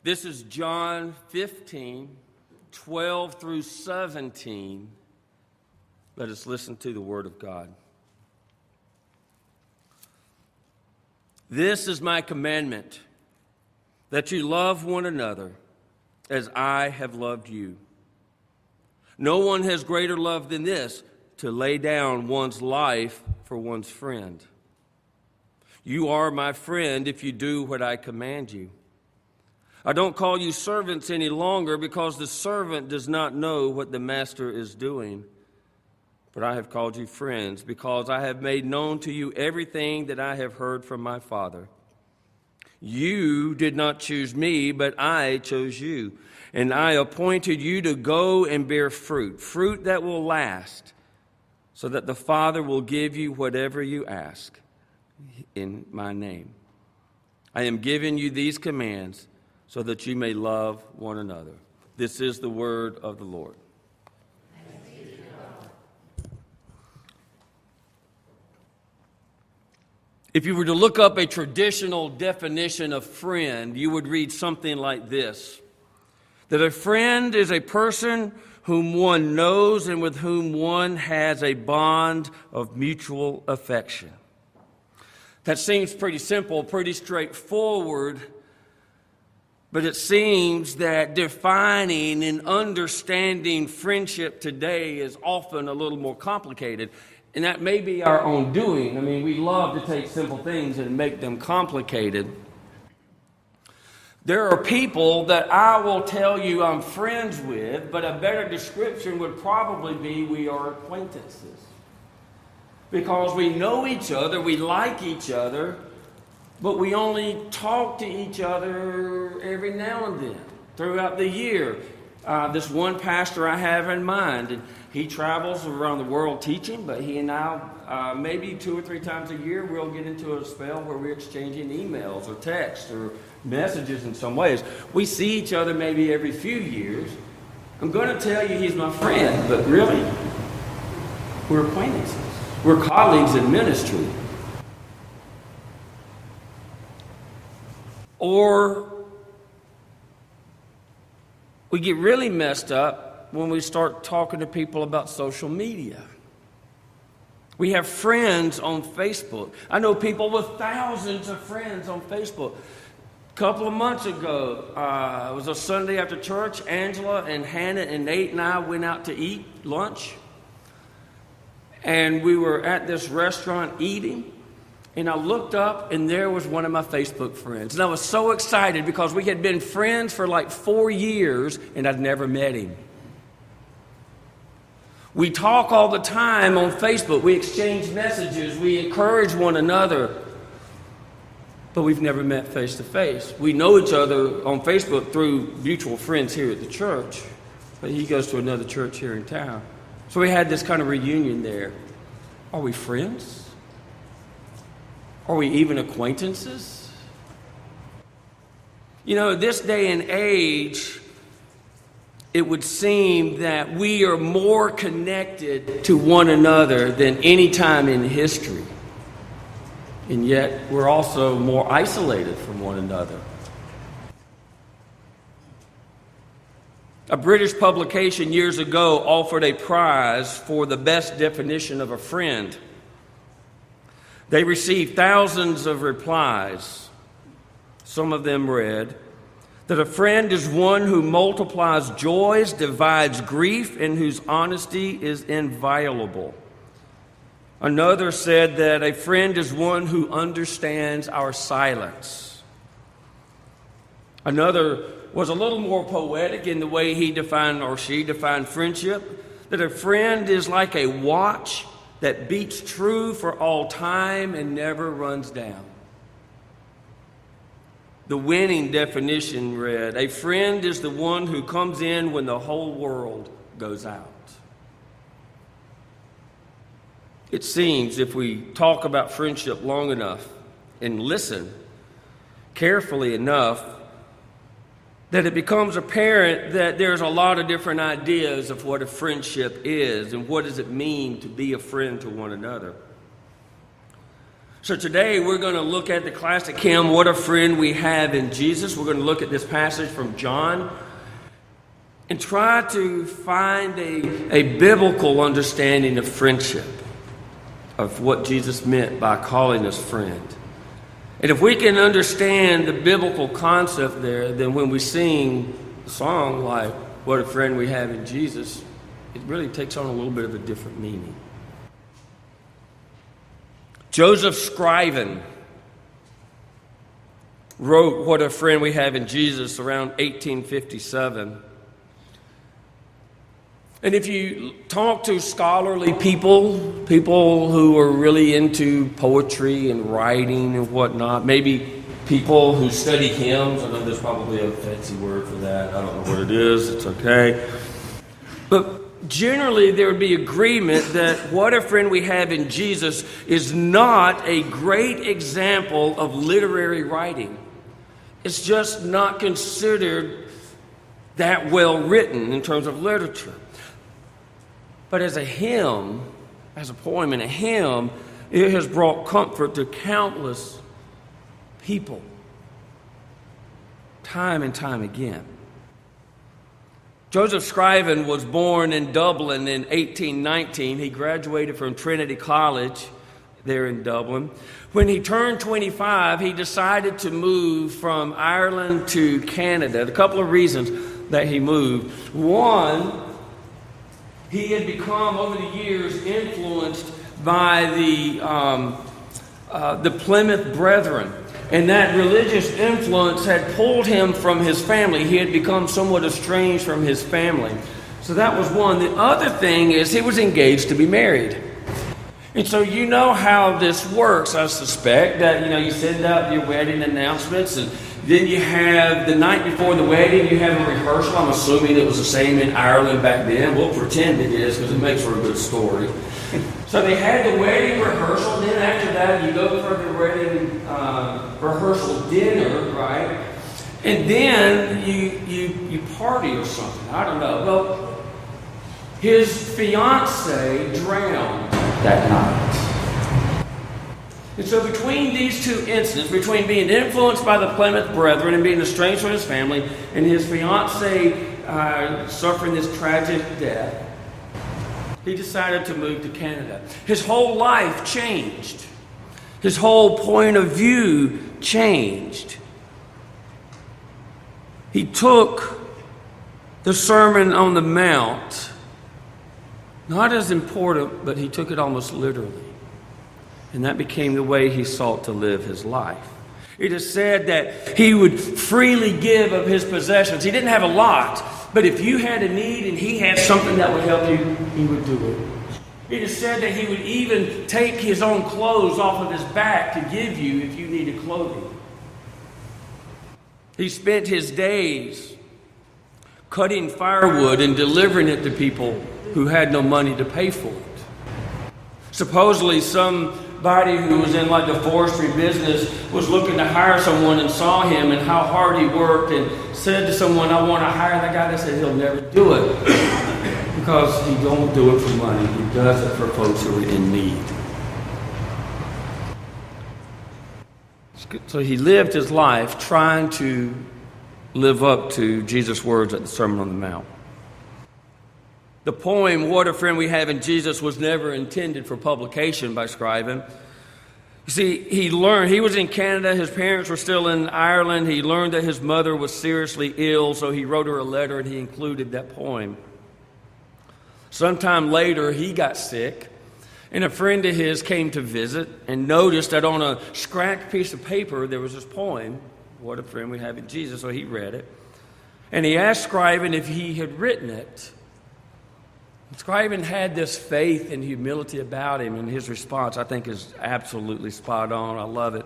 This is John 15, 12 through 17. Let us listen to the word of God. This is my commandment, that you love one another as I have loved you. No one has greater love than this, to lay down one's life for one's friend. You are my friend if you do what I command you. I don't call you servants any longer, because the servant does not know what the master is doing. But I have called you friends, because I have made known to you everything that I have heard from my Father. You did not choose me, but I chose you, and I appointed you to go and bear fruit, fruit that will last, so that the Father will give you whatever you ask in my name. I am giving you these commands so that you may love one another. This is the word of the Lord. If you were to look up a traditional definition of friend, you would read something like this: that a friend is a person whom one knows and with whom one has a bond of mutual affection. That seems pretty simple, pretty straightforward, but it seems that defining and understanding friendship today is often a little more complicated. And that may be our own doing. I mean, we love to take simple things and make them complicated. There are people that I will tell you I'm friends with, but a better description would probably be we are acquaintances. Because we know each other, we like each other, but we only talk to each other every now and then throughout the year. This one pastor I have in mind, and he travels around the world teaching, but he and I, maybe 2 or 3 times a year, we'll get into a spell where we're exchanging emails or texts or messages in some ways. We see each other maybe every few years. I'm going to tell you he's my friend, but really, we're acquaintances. We're colleagues in ministry. Or we get really messed up when we start talking to people about social media. We have friends on Facebook. I know people with thousands of friends on Facebook. A couple of months ago, it was a Sunday after church. Angela and Hannah and Nate and I went out to eat lunch. And we were at this restaurant eating. And I looked up, and there was one of my Facebook friends. And I was so excited because we had been friends for like 4 years, and I'd never met him. We talk all the time on Facebook. We exchange messages. We encourage one another. But we've never met face to face. We know each other on Facebook through mutual friends here at the church. But he goes to another church here in town. So we had this kind of reunion there. Are we friends? Are we even acquaintances? You know, this day and age, it would seem that we are more connected to one another than any time in history. And yet, we're also more isolated from one another. A British publication years ago offered a prize for the best definition of a friend. They received thousands of replies. Some of them read that a friend is one who multiplies joys, divides grief, and whose honesty is inviolable. Another said that a friend is one who understands our silence. Another was a little more poetic in the way he defined or she defined friendship, that a friend is like a watch that beats true for all time and never runs down. The winning definition read, a friend is the one who comes in when the whole world goes out. It seems if we talk about friendship long enough and listen carefully enough, that it becomes apparent that there's a lot of different ideas of what a friendship is and what does it mean to be a friend to one another. So today we're going to look at the classic hymn, What a Friend We Have in Jesus. We're going to look at this passage from John and try to find a biblical understanding of friendship, of what Jesus meant by calling us friend. And if we can understand the biblical concept there, then when we sing a song like What a Friend We Have in Jesus, it really takes on a little bit of a different meaning. Joseph Scriven wrote What a Friend We Have in Jesus around 1857. And if you talk to scholarly people who are really into poetry and writing and whatnot, maybe people who study hymns, I know there's probably a fancy word for that, I don't know what it is, it's okay. But generally there would be agreement that What a Friend We Have in Jesus is not a great example of literary writing. It's just not considered that well written in terms of literature. But as a hymn, as a poem and a hymn, it has brought comfort to countless people, time and time again. Joseph Scriven was born in Dublin in 1819. He graduated from Trinity College there in Dublin. When he turned 25, he decided to move from Ireland to Canada. A couple of reasons that he moved. One, he had become, over the years, influenced by the Plymouth Brethren. And that religious influence had pulled him from his family. He had become somewhat estranged from his family. So that was one. The other thing is he was engaged to be married. And so you know how this works, I suspect, that you send out your wedding announcements, and then you have the night before the wedding, you have a rehearsal. I'm assuming it was the same in Ireland back then. We'll pretend it is because it makes for a good story. So they had the wedding rehearsal. Then after that, you go for the wedding rehearsal dinner, right? And then you party or something. I don't know. Well, his fiancée drowned that night. And so between these two incidents, between being influenced by the Plymouth Brethren and being estranged from his family, and his fiancée suffering this tragic death, he decided to move to Canada. His whole life changed. His whole point of view changed. He took the Sermon on the Mount not as important, but he took it almost literally. And that became the way he sought to live his life. It is said that he would freely give of his possessions. He didn't have a lot, but if you had a need and he had something that would help you, he would do it. It is said that he would even take his own clothes off of his back to give you if you needed clothing. He spent his days cutting firewood and delivering it to people who had no money to pay for it. Supposedly somebody who was in like the forestry business was looking to hire someone and saw him and how hard he worked and said to someone, I want to hire that guy. They said he'll never do it because he don't do it for money. He does it for folks who are in need. So he lived his life trying to live up to Jesus' words at the Sermon on the Mount. The poem, What a Friend We Have in Jesus, was never intended for publication by Scriven. You see, he was in Canada, his parents were still in Ireland, he learned that his mother was seriously ill, so he wrote her a letter and he included that poem. Sometime later, he got sick, and a friend of his came to visit and noticed that on a scratched piece of paper there was this poem, What a Friend We Have in Jesus, so he read it. And he asked Scriven if he had written it. Scriven had this faith and humility about him, and his response, I think, is absolutely spot on. I love it.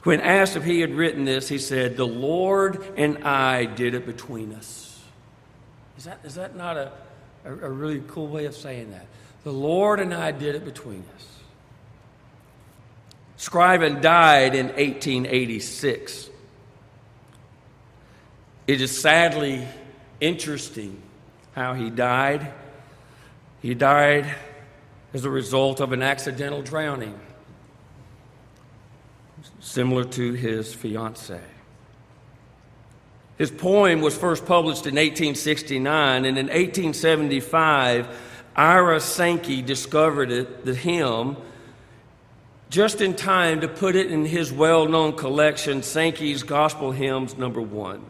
When asked if he had written this, he said, "The Lord and I did it between us." Is that not a really cool way of saying that? The Lord and I did it between us. Scriven died in 1886. It is sadly interesting how he died. He died as a result of an accidental drowning. similar to his fiancée. His poem was first published in 1869, and in 1875, Ira Sankey discovered the hymn, just in time to put it in his well-known collection, Sankey's Gospel Hymns No. 1.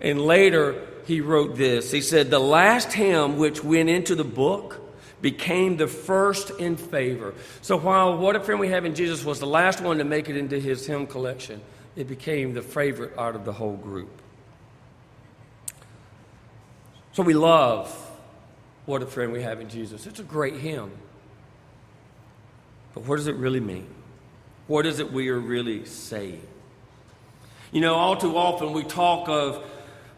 And later, he wrote this. He said, "The last hymn which went into the book became the first in favor." So while What a Friend We Have in Jesus was the last one to make it into his hymn collection, it became the favorite out of the whole group. So we love What a Friend We Have in Jesus. It's a great hymn. But what does it really mean? What is it we are really saying? You know, all too often we talk of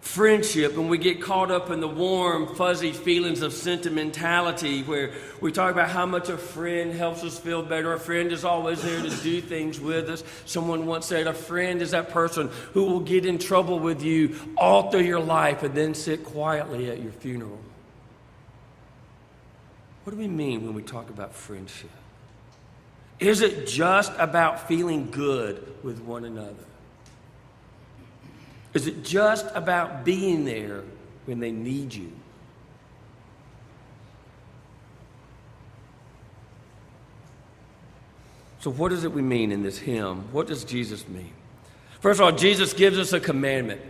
friendship and we get caught up in the warm, fuzzy feelings of sentimentality where we talk about how much a friend helps us feel better. A friend is always there to do things with us. Someone once said a friend is that person who will get in trouble with you all through your life and then sit quietly at your funeral. What do we mean when we talk about friendship? Is it just about feeling good with one another? Is it just about being there when they need you? So what does it we mean in this hymn? What does Jesus mean? First of all, Jesus gives us a commandment.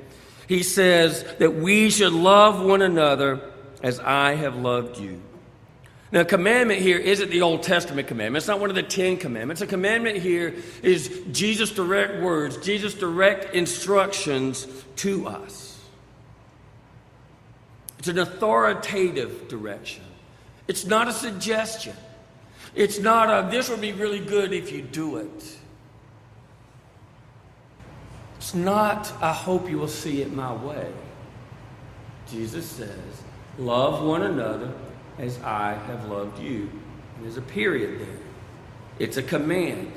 He says that we should love one another as I have loved you. Now, commandment here isn't the Old Testament commandment. It's not one of the 10 commandments. A commandment here is Jesus' direct words, Jesus' direct instructions to us. It's an authoritative direction. It's not a suggestion. It's not a, this would be really good if you do it. It's not, I hope you will see it my way. Jesus says, love one another as I have loved you. And there's a period there. It's a command,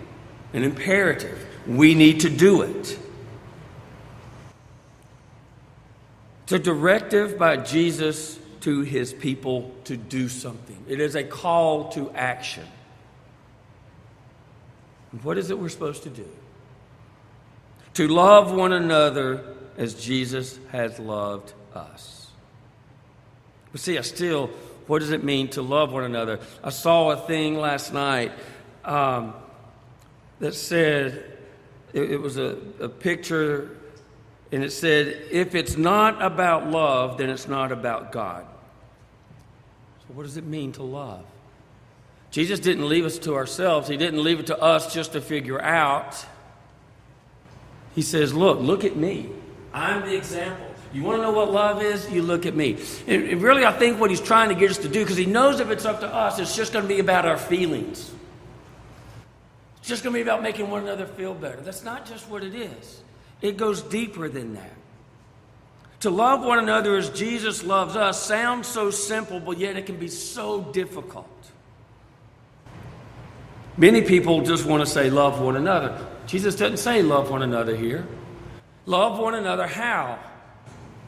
an imperative. We need to do it. It's a directive by Jesus to his people to do something. It is a call to action. And what is it we're supposed to do? To love one another as Jesus has loved us. But see, what does it mean to love one another? I saw a thing last night that said, it was a picture, and it said, if it's not about love, then it's not about God. So what does it mean to love? Jesus didn't leave us to ourselves. He didn't leave it to us just to figure out. He says, look at me. I'm the example. You want to know what love is? You look at me. And really, I think what he's trying to get us to do, because he knows if it's up to us, it's just going to be about our feelings. It's just going to be about making one another feel better. That's not just what it is. It goes deeper than that. To love one another as Jesus loves us sounds so simple, but yet it can be so difficult. Many people just want to say love one another. Jesus doesn't say love one another here. Love one another how?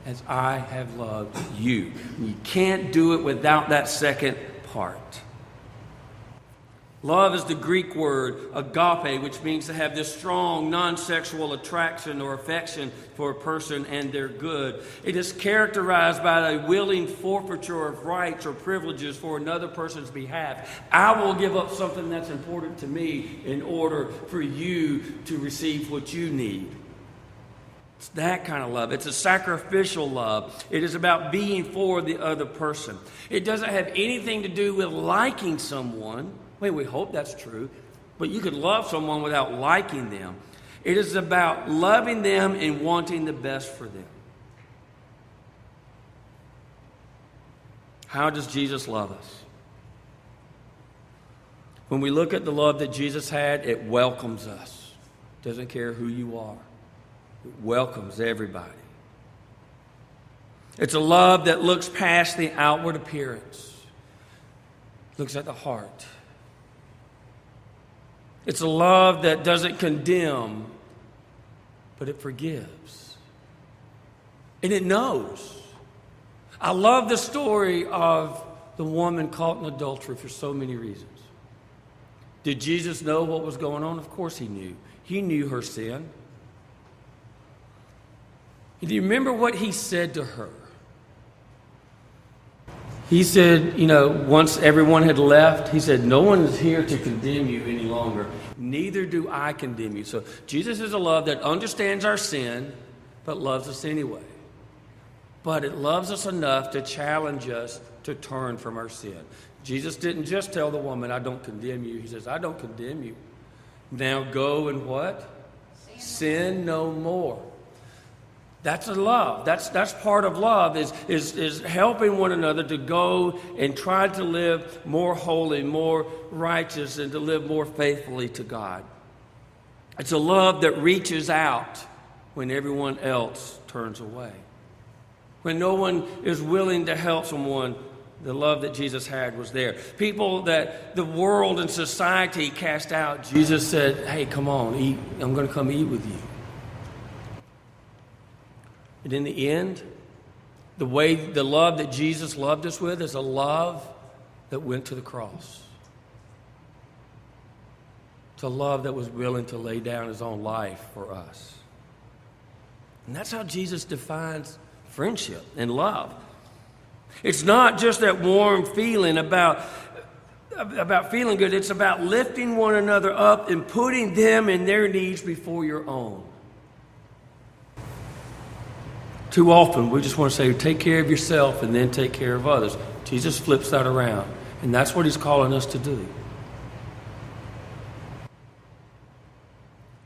As I have loved you. You can't do it without that second part. Love is the Greek word agape, which means to have this strong non-sexual attraction or affection for a person and their good. It is characterized by a willing forfeiture of rights or privileges for another person's behalf. I will give up something that's important to me in order for you to receive what you need. It's that kind of love. It's a sacrificial love. It is about being for the other person. It doesn't have anything to do with liking someone. Wait, we hope that's true. But you could love someone without liking them. It is about loving them and wanting the best for them. How does Jesus love us? When we look at the love that Jesus had, it welcomes us. It doesn't care who you are. It welcomes everybody. It's a love that looks past the outward appearance. Looks at the heart. It's a love that doesn't condemn, but it forgives. And it knows. I love the story of the woman caught in adultery for so many reasons. Did Jesus know what was going on? Of course he knew. He knew her sin. And do you remember what he said to her? He said, once everyone had left, he said, no one is here to condemn you any longer. Neither do I condemn you. So Jesus is a love that understands our sin, but loves us anyway. But it loves us enough to challenge us to turn from our sin. Jesus didn't just tell the woman, I don't condemn you. He says, I don't condemn you. Now go and what? Sin no more. That's a love. That's part of love is helping one another to go and try to live more holy, more righteous, and to live more faithfully to God. It's a love that reaches out when everyone else turns away. When no one is willing to help someone, the love that Jesus had was there. People that the world and society cast out, Jesus said, hey, come on, eat. I'm going to come eat with you. And in the end, the love that Jesus loved us with is a love that went to the cross. It's a love that was willing to lay down his own life for us. And that's how Jesus defines friendship and love. It's not just that warm feeling about feeling good. It's about lifting one another up and putting them and their needs before your own. Too often, we just want to say, take care of yourself and then take care of others. Jesus flips that around, and that's what he's calling us to do.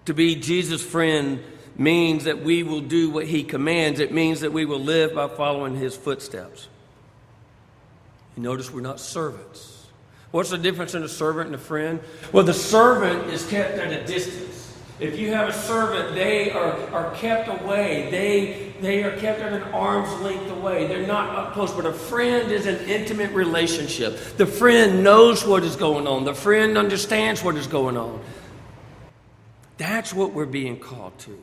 To be Jesus' friend means that we will do what he commands. It means that we will live by following his footsteps. You notice we're not servants. What's the difference in a servant and a friend? Well, the servant is kept at a distance. If you have a servant, they are kept away. They are kept at an arm's length away. They're not up close. But a friend is an intimate relationship. The friend knows what is going on. The friend understands what is going on. That's what we're being called to.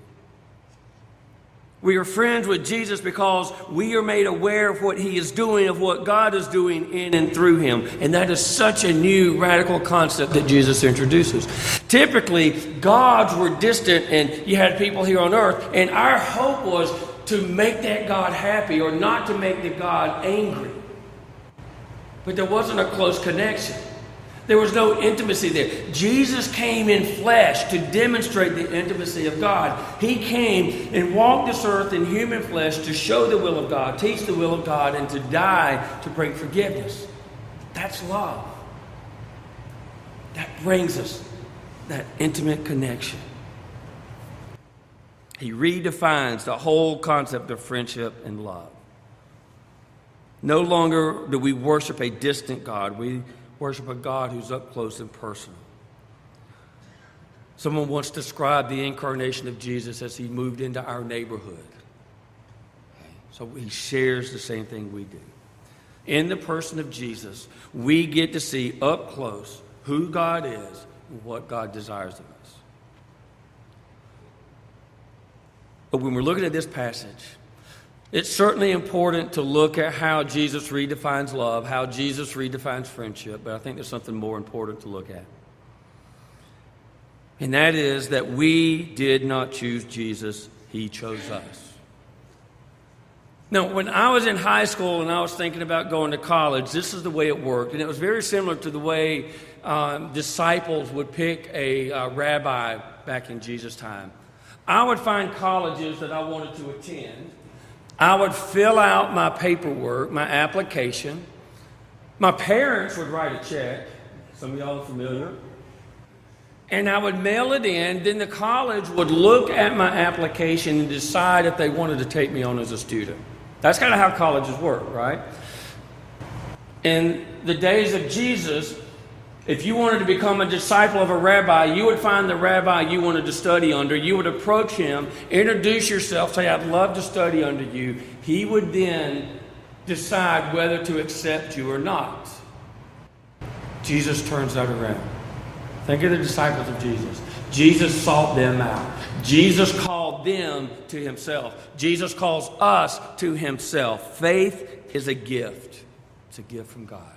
We are friends with Jesus because we are made aware of what he is doing, of what God is doing in and through him. And that is such a new radical concept that Jesus introduces. Typically, gods were distant and you had people here on earth. And our hope was to make that God happy or not to make the God angry. But there wasn't a close connection. There was no intimacy there. Jesus came in flesh to demonstrate the intimacy of God. He came and walked this earth in human flesh to show the will of God, teach the will of God, and to die to bring forgiveness. That's love. That brings us that intimate connection. He redefines the whole concept of friendship and love. No longer do we worship a distant God. We worship a God who's up close and personal. Someone once described the incarnation of Jesus as he moved into our neighborhood. So he shares the same thing we do. In the person of Jesus, we get to see up close who God is and what God desires of us. But when we're looking at this passage, it's certainly important to look at how Jesus redefines love, how Jesus redefines friendship, but I think there's something more important to look at. And that is that we did not choose Jesus, he chose us. Now, when I was in high school and I was thinking about going to college, this is the way it worked. And it was very similar to the way disciples would pick a rabbi back in Jesus' time. I would find colleges that I wanted to attend. I would fill out my paperwork, my application. My parents would write a check. Some of y'all are familiar. And I would mail it in. Then the college would look at my application and decide if they wanted to take me on as a student. That's kind of how colleges work, right? In the days of Jesus, if you wanted to become a disciple of a rabbi, you would find the rabbi you wanted to study under. You would approach him, introduce yourself, say, I'd love to study under you. He would then decide whether to accept you or not. Jesus turns that around. Think of the disciples of Jesus. Jesus sought them out. Jesus called them to himself. Jesus calls us to himself. Faith is a gift. It's a gift from God.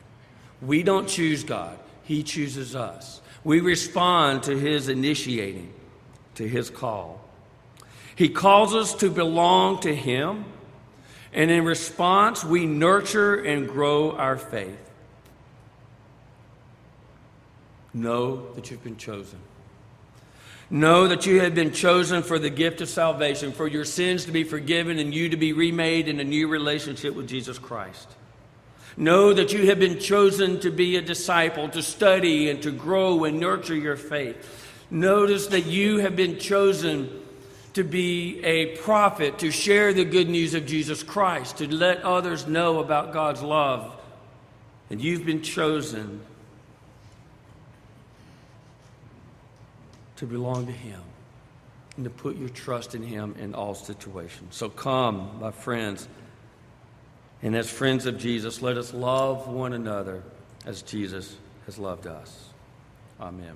We don't choose God. He chooses us. We respond to his initiating, to his call. He calls us to belong to him, and in response, we nurture and grow our faith. Know that you've been chosen. Know that you have been chosen for the gift of salvation, for your sins to be forgiven and you to be remade in a new relationship with Jesus Christ. Know that you have been chosen to be a disciple, to study and to grow and nurture your faith. Notice that you have been chosen to be a prophet, to share the good news of Jesus Christ, to let others know about God's love. And you've been chosen to belong to him and to put your trust in him in all situations. So come, my friends, and as friends of Jesus, let us love one another as Jesus has loved us. Amen.